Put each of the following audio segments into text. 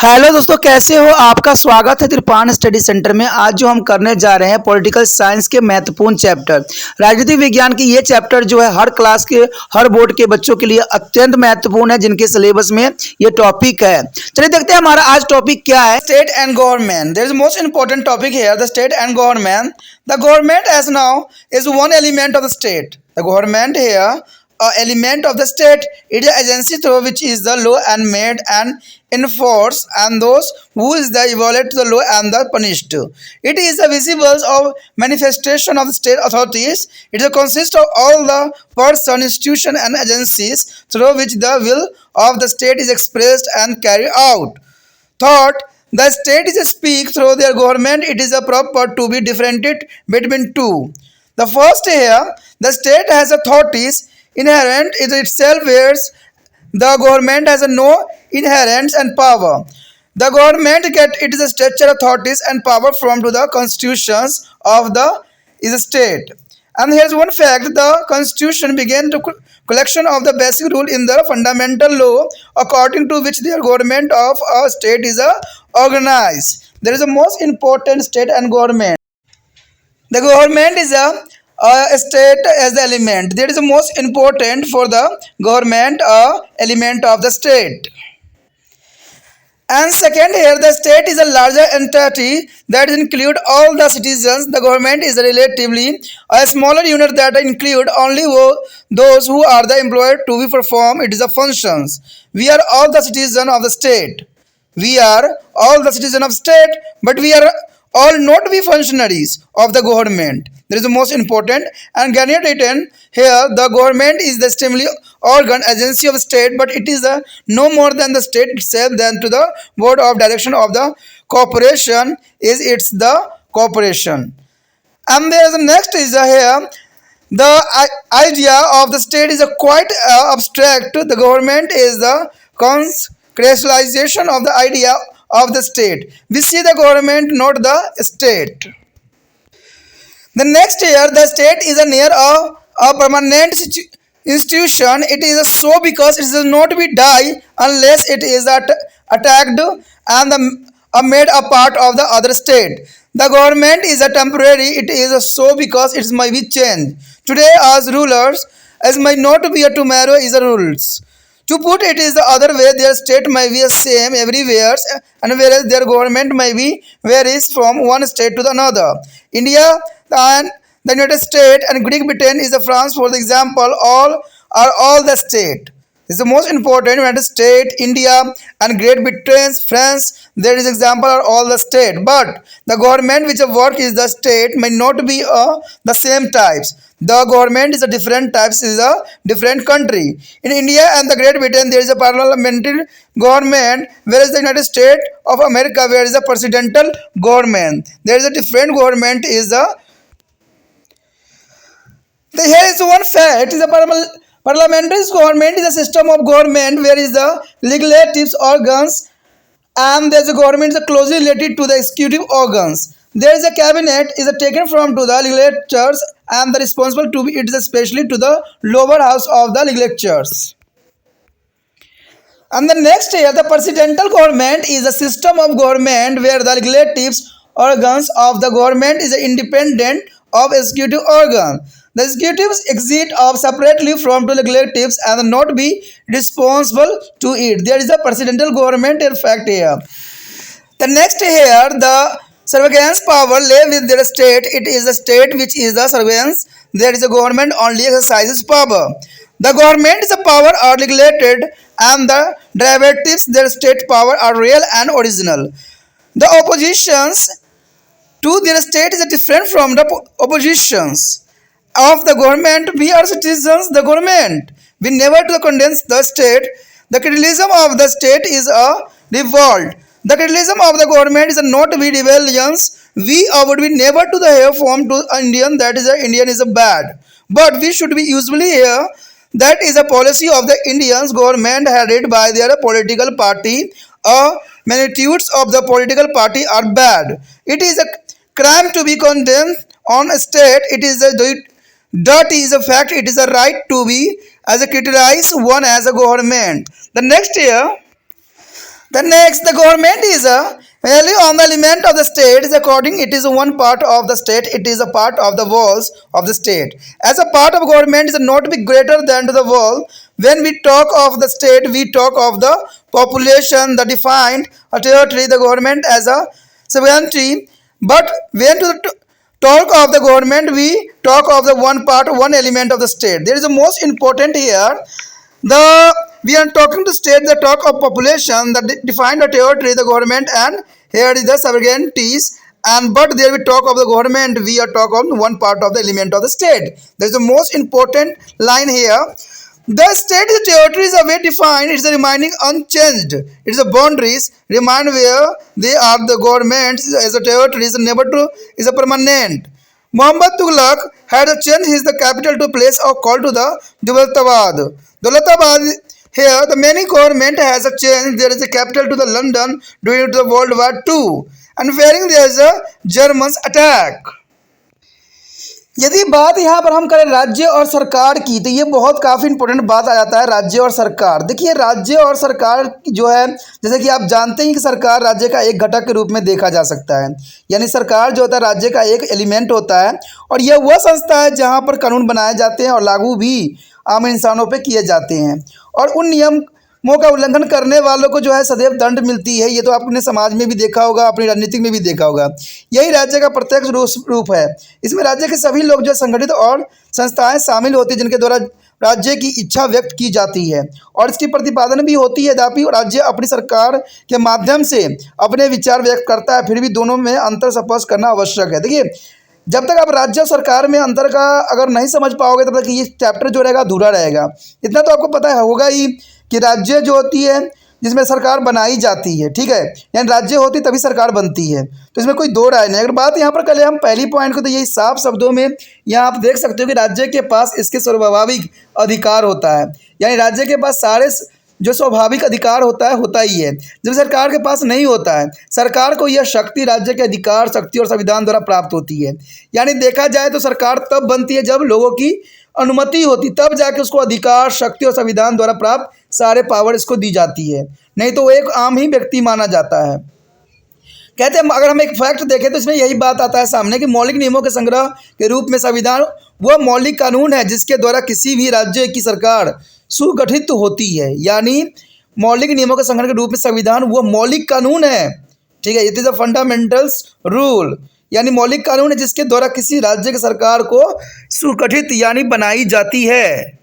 Hello दोस्तों, कैसे हो? आपका स्वागत है त्रिपान स्टडी सेंटर में। आज जो हम करने जा रहे हैं पॉलिटिकल साइंस के महत्वपूर्ण चैप्टर राजनीतिक विज्ञान की। ये चैप्टर जो है हर क्लास के हर बोर्ड के बच्चों के लिए अत्यंत महत्वपूर्ण है, जिनके सिलेबस में ये टॉपिक है। चलिए देखते हैं हमारा आज टॉपिक क्या है। State and government, there is most important topic here, the state and government. The government as now is one element of the state. The government here element of the state. It is the agency through which is the law and made and enforced, and those who is the evaluate the law and the punished. It is the visible of manifestation of the state authorities. It consists of all the person, institution, and agencies through which the will of the state is expressed and carried out. Thought. The state is a speak through their government. It is a proper to be differentiated between two. The first here, the state has authorities inherent in itself, whereas the government has no inherent and power. The government get its structure, authorities, and power from to the constitutions of the is a state. And here's one fact: the constitution began to collection of the basic rule in the fundamental law, according to which the government of a state is organized. There is a most important state and government. The government is a state as the element. That is the most important for the government element of the state. And second here, the state is a larger entity that include all the citizens. The government is relatively a smaller unit that include only those who are the employed to be perform its functions. We are all the citizens of the state. We are all the citizens of state, but we are all not be functionaries of the government. That is the most important. And Garnier written here, the government is the stimuli organ agency of state, but it is no more than the state itself than to the board of direction of the corporation is it's the corporation. And there's the next is here. The idea of the state is a quite abstract. The government is the concretization of the idea of the state. We see the government, not the state. The next year, the state is a near a permanent institution. It is so because it does not be die unless it is attacked and made a part of the other state. The government is a temporary. It is so because it might be changed. Today as rulers, as might not be a tomorrow is a rules. To put it is the other way, their state may be the same everywhere, and whereas their government may be varies from one state to another. India and the United States and Great Britain is the France, for the example, all the state. This is the most important. United States, India, and Great Britain, France. There is example are all the state, but the government which work is the state may not be the same types. The government is a different types is a different country. In India and the Great Britain, there is a parliamentary government, whereas the United States of America, where is a presidential government. There is a different government is here is one fact: is the parliamentary government is a system of government where is the legislative organs, and there is a government is closely related to the executive organs. There is a cabinet is taken from to the legislatures, and the responsible to be it is especially to the lower house of the legislatures. And the next year, the presidential government is a system of government where the legislative organs of the government is independent of executive organ. The executives exist of separately from the legislatives and not be responsible to it. There is a presidential government effect here. The next here, the surveillance power lay with their state. It is the state which is the surveillance. There is a government only exercises power. The government is a power are regulated, and the derivatives their state power are real and original. The oppositions to their state is different from the oppositions of the government. We are citizens the government. We never to condemn the state. The criticism of the state is a revolt. The criticism of the government is not be rebellions. We would be never to the hair form to Indian, that is a Indian is a bad. But we should be usually here. That is a policy of the Indians government headed by their political party. Magnitudes of the political party are bad. It is a crime to be condemned on a state. It is a dirty is a fact. It is a right to be as a criticize one as a government. The next year, The next, the government is a value on the element of the state is according it is one part of the state, it is a part of the walls of the state. As a part of government is not be greater than to the wall. When we talk of the state, we talk of the population, the defined a territory, the government as a sovereignty. But when to talk of the government, we talk of the one part, one element of the state. There is the most important here. The we are talking to state the talk of population that define the territory, the government, and here is the sovereignties. And but there we talk of the government, we are talk of one part of the element of the state. There is the most important line here. The state is territories are well defined, it is remaining unchanged. It is the boundaries remain where they are, the government as a territory is never to is a permanent. Muhammad Tughlaq had to change his the capital to place of called to the Dawlatabad. Dawlatabad here the many government has a change. There is a capital to the London during the World War II and fearing there is a Germans attack. यदि बात यहाँ पर हम करें राज्य और सरकार की, तो ये बहुत काफ़ी इंपॉर्टेंट बात आ जाता है राज्य और सरकार। देखिए राज्य और सरकार जो है, जैसे कि आप जानते हैं कि सरकार राज्य का एक घटक के रूप में देखा जा सकता है, यानी सरकार जो होता है राज्य का एक एलिमेंट होता है और यह वह संस्था है जहाँ पर कानून बनाए जाते हैं और लागू भी आम इंसानों पर किए जाते हैं और उन नियमों का उल्लंघन करने वालों को जो है सदैव दंड मिलती है। ये तो आपने समाज में भी देखा होगा, अपनी राजनीति में भी देखा होगा। यही राज्य का प्रत्यक्ष रूप है। इसमें राज्य के सभी लोग जो संगठित और संस्थाएं शामिल होती हैं जिनके द्वारा राज्य की इच्छा व्यक्त की जाती है और इसकी प्रतिपादन भी होती है। यद्यपि राज्य अपनी सरकार के माध्यम से अपने विचार व्यक्त करता है, फिर भी दोनों में अंतर स्पष्ट करना आवश्यक है। देखिए जब तक आप राज्य और सरकार में अंतर का अगर नहीं समझ पाओगे तब तक ये चैप्टर जो रहेगा अधूरा रहेगा। इतना तो आपको पता होगा ही कि राज्य जो होती है जिसमें सरकार बनाई जाती है, ठीक है, यानी राज्य होती तभी सरकार बनती है, तो इसमें कोई दो राय नहीं। अगर बात यहाँ पर करें हम पहली पॉइंट को, तो यही साफ शब्दों में यहाँ आप देख सकते हो कि राज्य के पास इसके स्वाभाविक अधिकार होता है, यानी राज्य के पास सारे जो स्वाभाविक अधिकार होता ही है, जब सरकार के पास नहीं होता है। सरकार को यह शक्ति राज्य के अधिकार, शक्ति और संविधान द्वारा प्राप्त होती है। यानी देखा जाए तो सरकार तब बनती है जब लोगों की अनुमति होती, तब जाके उसको अधिकार, शक्ति और संविधान द्वारा प्राप्त सारे पावर इसको दी जाती है, नहीं तो वो एक आम ही व्यक्ति माना जाता है। कहते हैं अगर हम एक फैक्ट देखें तो इसमें यही बात आता है सामने कि मौलिक नियमों के संग्रह के रूप में संविधान वह मौलिक कानून है जिसके द्वारा किसी भी राज्य की सरकार सुगठित होती है। यानी मौलिक नियमों के संग्रह के रूप में संविधान वह मौलिक कानून है, ठीक है, it is a fundamentals rule, यानी मौलिक कानून है जिसके द्वारा किसी राज्य की सरकार को सुगठित यानी बनाई जाती है।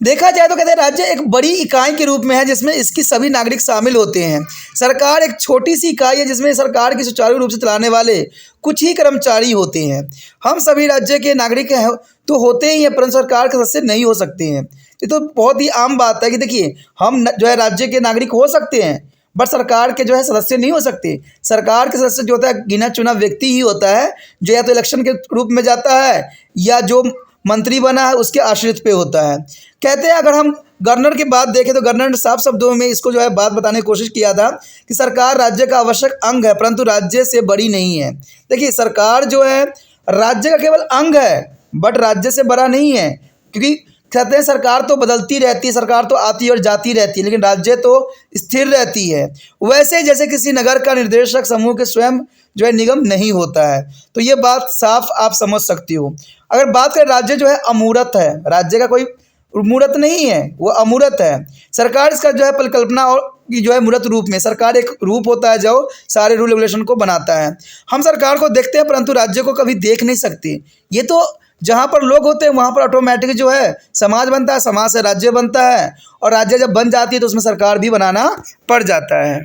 देखा जाए तो कहते हैं राज्य एक बड़ी इकाई के रूप में है जिसमें इसकी सभी नागरिक शामिल होते हैं। सरकार एक छोटी सी इकाई है जिसमें सरकार की सुचारू रूप से चलाने वाले कुछ ही कर्मचारी होते हैं। हम सभी राज्य के नागरिक हैं तो होते ही हैं, परंतु सरकार के सदस्य नहीं हो सकते हैं। ये तो बहुत ही आम बात है कि देखिए हम जो है राज्य के नागरिक हो सकते हैं बट सरकार के जो है सदस्य नहीं हो सकते। सरकार के सदस्य जो होता है गिना चुना व्यक्ति ही होता है जो या तो इलेक्शन के रूप में जाता है या जो मंत्री बना है उसके आश्रित पे होता है। कहते हैं अगर हम गवर्नर की बात देखें तो गवर्नर ने साफ शब्दों में इसको जो है बात बताने की कोशिश किया था कि सरकार राज्य का आवश्यक अंग है परंतु राज्य से बड़ी नहीं है। देखिए सरकार जो है राज्य का केवल अंग है बट राज्य से बड़ा नहीं है, क्योंकि कहते हैं सरकार तो बदलती रहती है, सरकार तो आती और जाती रहती है, लेकिन राज्य तो स्थिर रहती है। वैसे जैसे किसी नगर का निर्देशक समूह के स्वयं जो है निगम नहीं होता है, तो ये बात साफ आप समझ सकती हो। अगर बात करें राज्य जो है अमूर्त है, राज्य का कोई मूर्त नहीं है, वो अमूर्त है। सरकार इसका जो है परिकल्पना और जो है मूर्त रूप में, सरकार एक रूप होता है जो सारे रूल रेगुलेशन को बनाता है। हम सरकार को देखते हैं परंतु राज्य को कभी देख नहीं सकते। ये तो जहाँ पर लोग होते हैं वहाँ पर ऑटोमेटिक जो है समाज बनता है, समाज से राज्य बनता है और राज्य जब बन जाती है तो उसमें सरकार भी बनाना पड़ जाता है।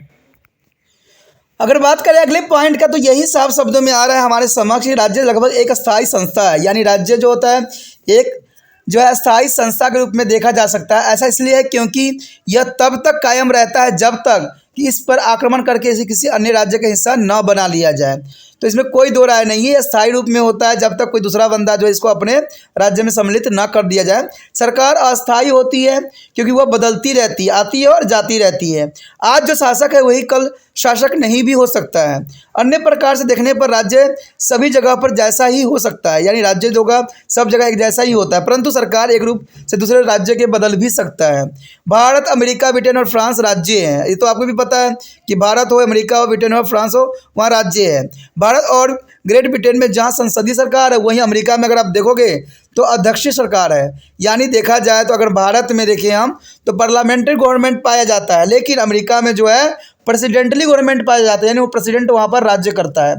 अगर बात करें अगले पॉइंट का तो यही साफ शब्दों में आ रहा है हमारे समक्ष, राज्य लगभग एक अस्थायी संस्था है। यानी राज्य जो होता है एक जो है अस्थायी संस्था के रूप में देखा जा सकता है। ऐसा इसलिए है क्योंकि यह तब तक कायम रहता है जब तक कि इस पर आक्रमण करके इसे किसी अन्य राज्य का हिस्सा न बना लिया जाए। तो इसमें कोई दो राय नहीं है, स्थायी रूप में होता है जब तक कोई दूसरा बंदा जो इसको अपने राज्य में सम्मिलित न कर दिया जाए। सरकार अस्थायी होती है क्योंकि वह बदलती रहती है, आती है और जाती रहती है। आज जो शासक है वही कल शासक नहीं भी हो सकता है। अन्य प्रकार से देखने पर राज्य सभी जगह पर जैसा ही हो सकता है, यानी राज्य जो होगा सब जगह एक जैसा ही होता है, परंतु सरकार एक रूप से दूसरे राज्य के बदल भी सकता है। भारत, अमेरिका, ब्रिटेन और फ्रांस राज्य हैं, ये तो आपको भी पता है कि भारत हो, अमेरिका हो, ब्रिटेन हो, फ्रांस हो, वहाँ राज्य है। भारत और ग्रेट ब्रिटेन में जहाँ संसदीय सरकार है, वहीं अमेरिका में अगर आप देखोगे तो अध्यक्षीय सरकार है। यानी देखा जाए तो अगर भारत में देखें हम तो पार्लियामेंट्री गवर्नमेंट पाया जाता है, लेकिन अमेरिका में जो है प्रेसिडेंटली गवर्नमेंट पाया जाता है, यानी वो प्रेसिडेंट वहाँ पर राज्य करता है।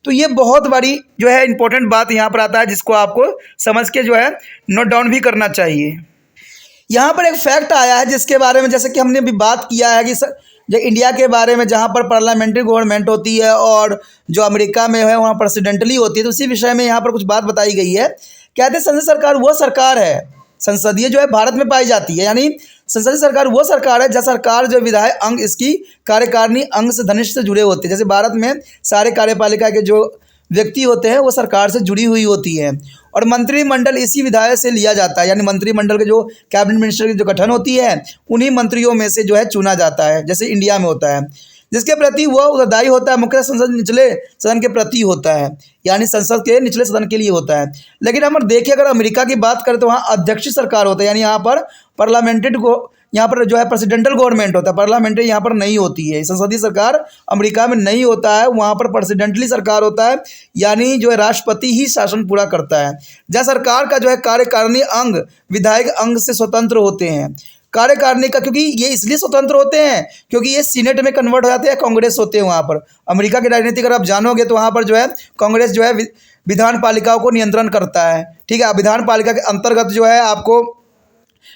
तो ये बहुत बड़ी जो है इंपॉर्टेंट बात यहाँ पर आता है, जिसको आपको समझ के जो है नोट डाउन भी करना चाहिए। यहाँ पर एक फैक्ट आया है जिसके बारे में, जैसे कि हमने अभी बात किया है कि जो इंडिया के बारे में, जहाँ पर पार्लियामेंट्री गवर्नमेंट होती है और जो अमेरिका में है वहाँ प्रेसिडेंटली होती है, तो उसी विषय में यहाँ पर कुछ बात बताई गई है। कहते हैं संसदीय सरकार वो सरकार है, संसदीय जो है भारत में पाई जाती है, यानी संसदीय सरकार वो सरकार है जहाँ सरकार जो विधायक अंग इसकी कार्यकारिणी अंग से घनिष्ठ से जुड़े होते हैं। जैसे भारत में सारे कार्यपालिका के जो व्यक्ति होते हैं वो सरकार से जुड़ी हुई होती है, और मंत्रिमंडल इसी विधायक से लिया जाता है, यानी मंत्रिमंडल के जो कैबिनेट मिनिस्टर की जो गठन होती है उन्हीं मंत्रियों में से जो है चुना जाता है, जैसे इंडिया में होता है, जिसके प्रति वह उत्तरदायी होता है। मुख्य संसद निचले सदन के प्रति होता है, यानी संसद के निचले सदन के लिए होता है। लेकिन हम देखिए अगर अमेरिका की बात करें तो वहाँ अध्यक्षीय सरकार होता है, यानी यहाँ पर पार्लियामेंट्री यहाँ पर जो है प्रेसिडेंटल गवर्नमेंट होता है, पार्लियामेंट्री यहाँ पर नहीं होती है। संसदीय सरकार अमेरिका में नहीं होता है, वहाँ पर प्रेसिडेंटली सरकार होता है, यानी जो है राष्ट्रपति ही शासन पूरा करता है। जहाँ सरकार का जो है कार्यकारिणी अंग विधायक अंग से स्वतंत्र होते हैं। कार्यकारिणी का क्योंकि ये इसलिए स्वतंत्र होते हैं क्योंकि ये सीनेट में कन्वर्ट हो जाते हैं, कांग्रेस होते हैं वहाँ पर। अमेरिका की राजनीति अगर आप जानोगे तो वहाँ पर जो है कांग्रेस जो है विधान पालिकाओं को नियंत्रण करता है, ठीक है। विधान पालिका के अंतर्गत जो है आपको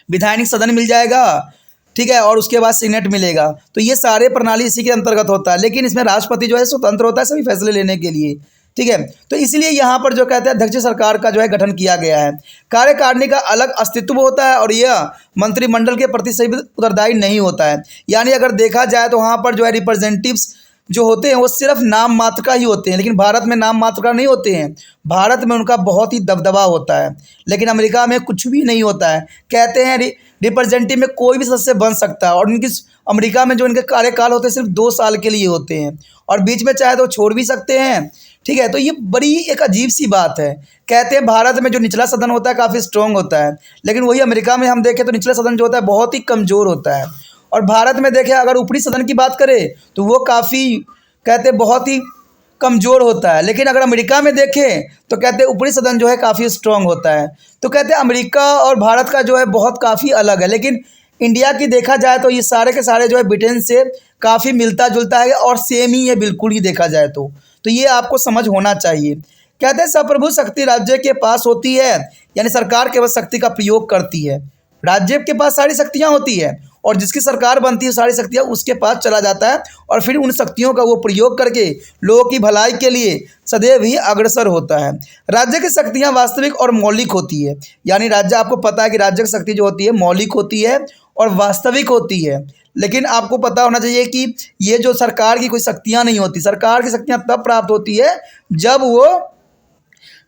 विधायिक सदन मिल जाएगा, ठीक है, और उसके बाद सीनेट मिलेगा। तो ये सारे प्रणाली इसी के अंतर्गत होता है, लेकिन इसमें राष्ट्रपति जो है स्वतंत्र होता है सभी फैसले लेने के लिए, ठीक है। तो इसलिए यहाँ पर जो कहते हैं अध्यक्षीय सरकार का जो है गठन किया गया है। कार्यकारिणी का अलग अस्तित्व होता है और यह मंत्रिमंडल के प्रति सही उत्तरदायी नहीं होता है। यानी अगर देखा जाए तो वहाँ पर जो है रिप्रेजेंटेटिव्स जो होते हैं वो सिर्फ नाम मात्र का ही होते हैं, लेकिन भारत में नाम मात्र का नहीं होते हैं। भारत में उनका बहुत ही दबदबा होता है, लेकिन अमेरिका में कुछ भी नहीं होता है। कहते हैं रिप्रेजेंटेटिव में कोई भी सदस्य बन सकता है, और उनकी अमेरिका में जो इनके कार्यकाल होते हैं सिर्फ 2 साल के लिए होते हैं, और बीच में चाहे तो छोड़ भी सकते हैं, ठीक है। तो ये बड़ी एक अजीब सी बात है। कहते हैं भारत में जो निचला सदन होता है काफ़ी स्ट्रॉन्ग होता है, लेकिन वही अमेरिका में हम देखें तो निचला सदन जो होता है बहुत ही कमज़ोर होता है। और भारत में देखें अगर ऊपरी सदन की बात करें तो वो काफ़ी कहते हैं बहुत ही कमज़ोर होता है, लेकिन अगर अमेरिका में देखें तो कहते हैं ऊपरी सदन जो है काफ़ी स्ट्रॉन्ग होता है। तो कहते हैं अमेरिका और भारत का जो है बहुत काफ़ी अलग है, लेकिन इंडिया की देखा जाए तो ये सारे के सारे जो है ब्रिटेन से काफ़ी मिलता जुलता है और सेम ही है बिल्कुल ही देखा जाए तो ये आपको समझ होना चाहिए। कहते हैं संप्रभु शक्ति राज्य के पास होती है, यानी सरकार केवल शक्ति का प्रयोग करती है। राज्य के पास सारी शक्तियाँ होती है और जिसकी सरकार बनती है सारी शक्तियाँ उसके पास चला जाता है, और फिर उन शक्तियों का वो प्रयोग करके लोगों की भलाई के लिए सदैव ही अग्रसर होता है। राज्य की शक्तियाँ वास्तविक और मौलिक होती है, यानी राज्य आपको पता है कि राज्य की शक्ति जो होती है मौलिक होती है और वास्तविक होती है। लेकिन आपको पता होना चाहिए कि ये जो सरकार की कोई शक्तियाँ नहीं होती, सरकार की शक्तियाँ तब प्राप्त होती है जब वो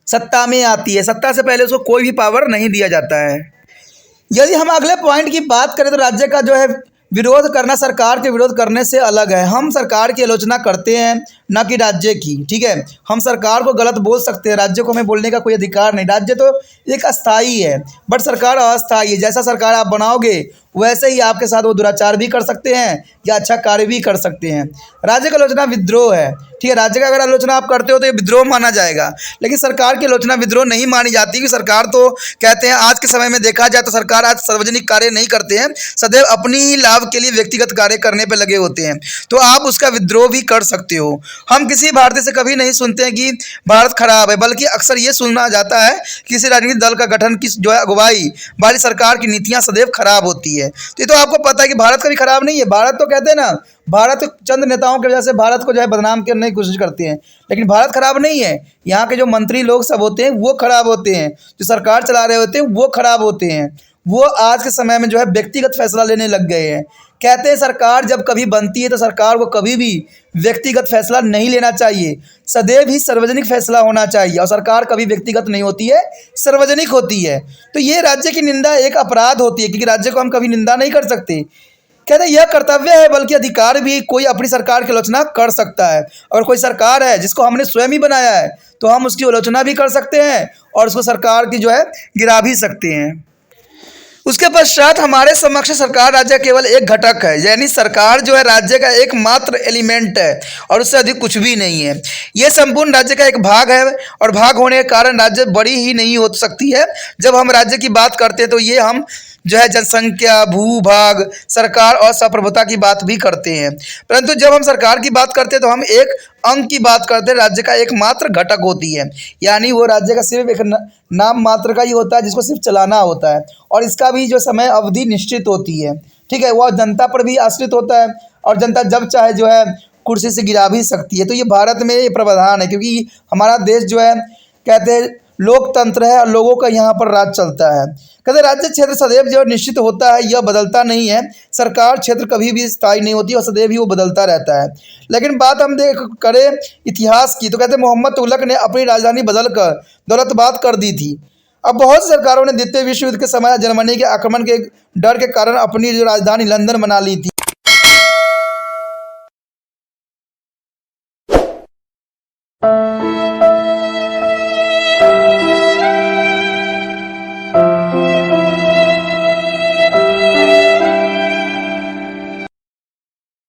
सत्ता में आती है। सत्ता से पहले उसको कोई भी पावर नहीं दिया जाता है। यदि हम अगले पॉइंट की बात करें तो राज्य का जो है विरोध करना सरकार के विरोध करने से अलग है। हम सरकार की आलोचना करते हैं न कि राज्य की, ठीक है। हम सरकार को गलत बोल सकते हैं, राज्य को हमें बोलने का कोई अधिकार नहीं। राज्य तो एक अस्थाई है, बट सरकार अस्थाई है। जैसा सरकार आप बनाओगे वैसे ही आपके साथ वो दुराचार भी कर सकते हैं या अच्छा कार्य भी कर सकते हैं। राज्य की आलोचना विद्रोह है, ठीक है। राज्य का अगर आलोचना आप करते हो तो ये विद्रोह माना जाएगा, लेकिन सरकार की आलोचना विद्रोह नहीं मानी जाती। कि सरकार तो कहते हैं आज के समय में देखा जाए तो सरकार आज सार्वजनिक कार्य नहीं करते हैं, सदैव अपनी ही लाभ के लिए व्यक्तिगत कार्य करने पर लगे होते हैं, तो आप उसका विद्रोह भी कर सकते हो। हम किसी भारतीय से कभी नहीं सुनते हैं कि भारत खराब है, बल्कि अक्सर ये सुना जाता है कि किसी राजनीतिक दल का गठन की जो है अगुवाई वाली सरकार की नीतियाँ सदैव खराब होती है। तो ये तो आपको पता है कि भारत कभी खराब नहीं है। भारत तो कहते हैं ना, भारत चंद नेताओं की वजह से भारत को जो है बदनाम करने की कोशिश करते हैं, लेकिन भारत खराब नहीं है। यहाँ के जो मंत्री लोग सब होते हैं वो खराब होते हैं, जो सरकार चला रहे होते हैं वो खराब होते हैं। वो आज के समय में जो है व्यक्तिगत फैसला लेने लग गए हैं। कहते हैं सरकार जब कभी बनती है तो सरकार को कभी भी व्यक्तिगत फैसला नहीं लेना चाहिए, सदैव ही सार्वजनिक फैसला होना चाहिए, और सरकार कभी व्यक्तिगत नहीं होती है, सार्वजनिक होती है। तो ये राज्य की निंदा एक अपराध होती है, क्योंकि राज्य को हम कभी निंदा नहीं कर सकते। कहते हैं यह कर्तव्य है, बल्कि अधिकार भी। कोई अपनी सरकार की आलोचना कर सकता है, और कोई सरकार है जिसको हमने स्वयं ही बनाया है तो हम उसकी आलोचना भी कर सकते हैं और उसको सरकार की जो है गिरा भी सकते हैं। उसके पश्चात हमारे समक्ष सरकार राज्य का केवल एक घटक है, यानी सरकार जो है राज्य का एकमात्र एलिमेंट है और उससे अधिक कुछ भी नहीं है। यह संपूर्ण राज्य का एक भाग है और भाग होने के कारण राज्य बड़ी ही नहीं हो सकती है। जब हम राज्य की बात करते हैं तो ये हम जो है जनसंख्या, भूभाग, सरकार और संप्रभुता की बात भी करते हैं। परंतु जब हम सरकार की बात करते हैं तो हम एक अंग की बात करते हैं, राज्य का एकमात्र घटक होती है, यानी वो राज्य का सिर्फ एक नाम मात्र का ही होता है जिसको सिर्फ चलाना होता है और इसका भी जो समय अवधि निश्चित होती है। ठीक है, वह जनता पर भी आश्रित होता है और जनता जब चाहे जो है कुर्सी से गिरा भी सकती है। तो ये भारत में ये प्रावधान है, क्योंकि हमारा देश जो है कहते हैं लोकतंत्र है और लोगों का यहाँ पर राज चलता है। कहते राज्य क्षेत्र सदैव जो निश्चित होता है, यह बदलता नहीं है। सरकार क्षेत्र कभी भी स्थायी नहीं होती और सदैव ही वो बदलता रहता है। लेकिन बात हम करें इतिहास की तो कहते मोहम्मद तुगलक ने अपनी राजधानी बदलकर दौलताबाद कर दी थी। अब बहुत सी सरकारों ने द्वितीय विश्व युद्ध के समय जर्मनी के आक्रमण के डर के कारण अपनी जो राजधानी लंदन बना ली थी।